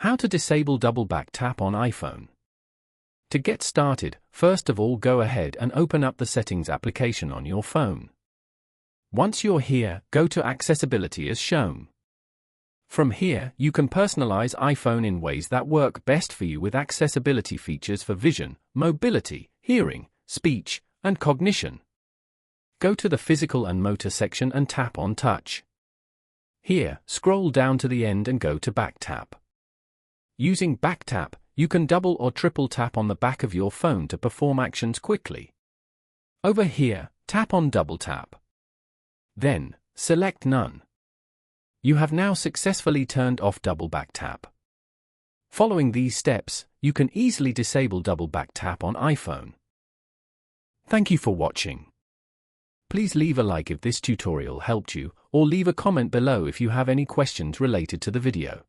How to disable double back tap on iPhone. To get started, first of all go ahead and open up the Settings application on your phone. Once you're here, go to Accessibility as shown. From here, you can personalize iPhone in ways that work best for you with accessibility features for vision, mobility, hearing, speech, and cognition. Go to the Physical and Motor section and tap on Touch. Here, scroll down to the end and go to Back Tap. Using Back Tap, you can double or triple tap on the back of your phone to perform actions quickly. Over here, tap on Double Tap. Then, select None. You have now successfully turned off double back tap. Following these steps, you can easily disable double back tap on iPhone. Thank you for watching. Please leave a like if this tutorial helped you, or leave a comment below if you have any questions related to the video.